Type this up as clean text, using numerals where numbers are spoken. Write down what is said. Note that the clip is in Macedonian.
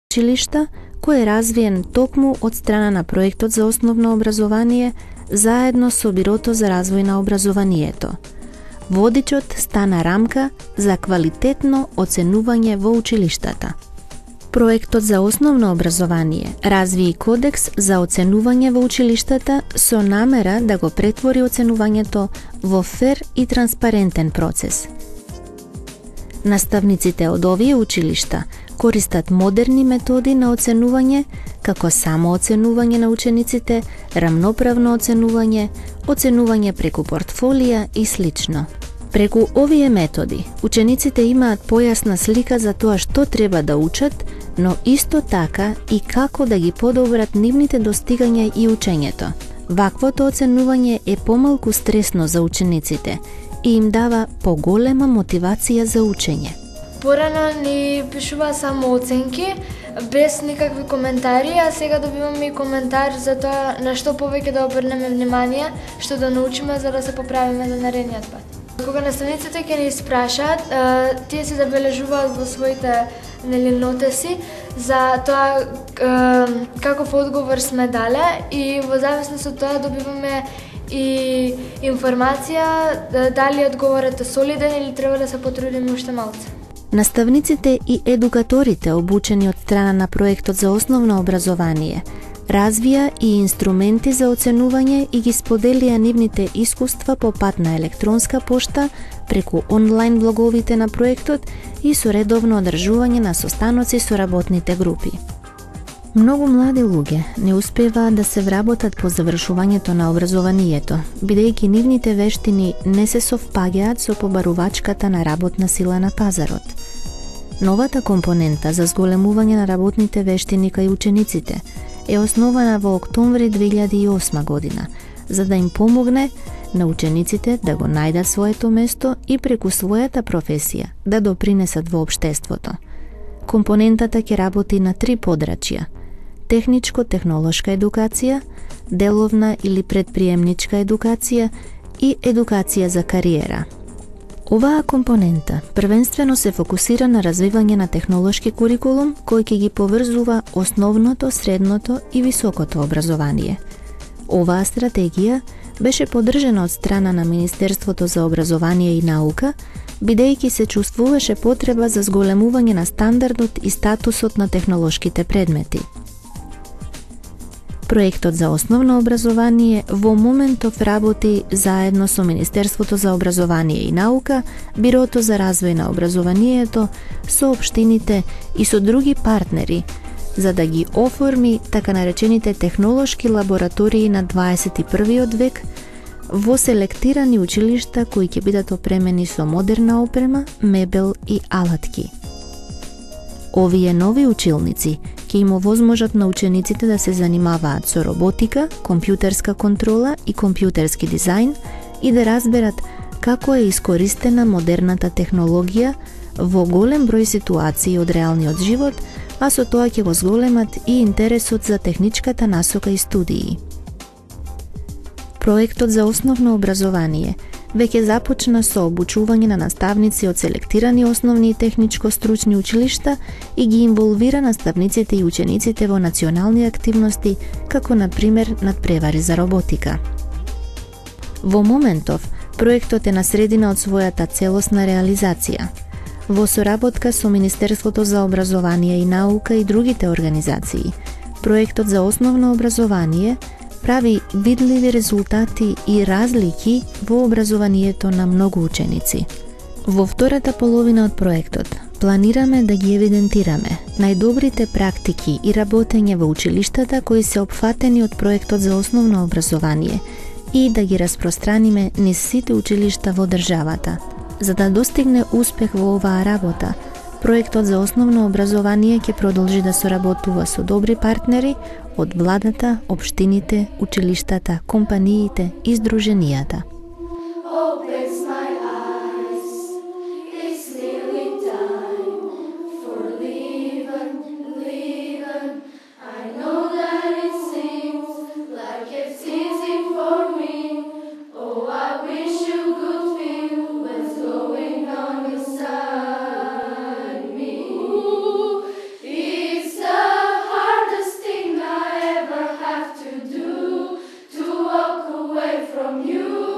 училишта, кој е развиен токму од страна на проектот за основно образование заедно со Бирото за развој на образованието. Водичот стана рамка за квалитетно оценување во училиштата. Проектот за основно образование разви и кодекс за оценување во училиштата со намера да го претвори оценувањето во фер и транспарентен процес. Наставниците од овие училишта користат модерни методи на оценување, како самооценување на учениците, рамноправно оценување, оценување преку портфолија и слично. Преку овие методи, учениците имаат појасна слика за тоа што треба да учат, но исто така и како да ги подобрат нивните достигања и учењето. Ваквото оценување е помалку стресно за учениците и им дава поголема мотивација за учење. Порано ни пишува само оценки, без никакви коментари, а сега добиваме и коментар за тоа на што повеќе да обрнеме внимание, што да научиме за да се поправиме за наредниот пат. Кога наставниците ќе ни испрашаат, тие се забележуваат во своите нотеси за тоа каков одговор сме дале и во зависност од тоа добиваме и информација дали одговорот е солиден или треба да се потрудиме уште малце. Наставниците и едукаторите обучени од страна на проектот за основно образование развија и инструменти за оценување и ги споделија нивните искуства по пат на електронска пошта, преку онлайн блоговите на проектот и со редовно одржување на состаноци со работните групи. Многу млади луѓе не успеваат да се вработат по завршувањето на образованието, бидејќи нивните вештини не се совпаѓаат со побарувачката на работна сила на пазарот. Новата компонента за зголемување на работните вештини кај учениците е основана во октомври 2008 година, за да им помогне на учениците да го најдат своето место и преку својата професија да допринесат во општеството. Компонентата ќе работи на 3 подрачја: техничко-технолошка едукација, деловна или предприемничка едукација и едукација за кариера. Оваа компонента првенствено се фокусира на развивање на технолошки курикулум кој ќе ги поврзува основното, средното и високото образование. Оваа стратегија беше поддржана од страна на Министерството за образование и наука, бидејќи се чувствуваше потреба за зголемување на стандардот и статусот на технолошките предмети. Проектот за основно образование во моментов работи заедно со Министерството за образование и наука, Бирото за развој на образованието, со општините и со други партнери, за да ги оформи така наречените технолошки лаборатории на 21. век во селектирани училишта кои ќе бидат опремени со модерна опрема, мебел и алатки. Овие нови училници ќе им овозможат на учениците да се занимаваат со роботика, компјутерска контрола и компјутерски дизајн и да разберат како е искористена модерната технологија во голем број ситуации од реалниот живот, а со тоа ќе го зголемат и интересот за техничката насока и студии. Проектот за основно образование веќе започна со обучување на наставници од селектирани основни и техничко-стручни училишта и ги инволвира наставниците и учениците во национални активности, како на пример надпревари за роботика. Во моментов, проектот е на средина од својата целосна реализација. Во соработка со Министерството за образование и наука и другите организации, проектот за основно образование прави видливи резултати и разлики во образованието на многу ученици. Во втората половина од проектот планираме да ги евидентираме најдобрите практики и работење во училиштата кои се опфатени од проектот за основно образование и да ги распространиме низ сите училишта во државата. За да достигне успех во оваа работа, проектот за основно образование ќе продолжи да соработува со добри партнери од владата, општините, училиштата, компаниите и здруженијата. It's from you.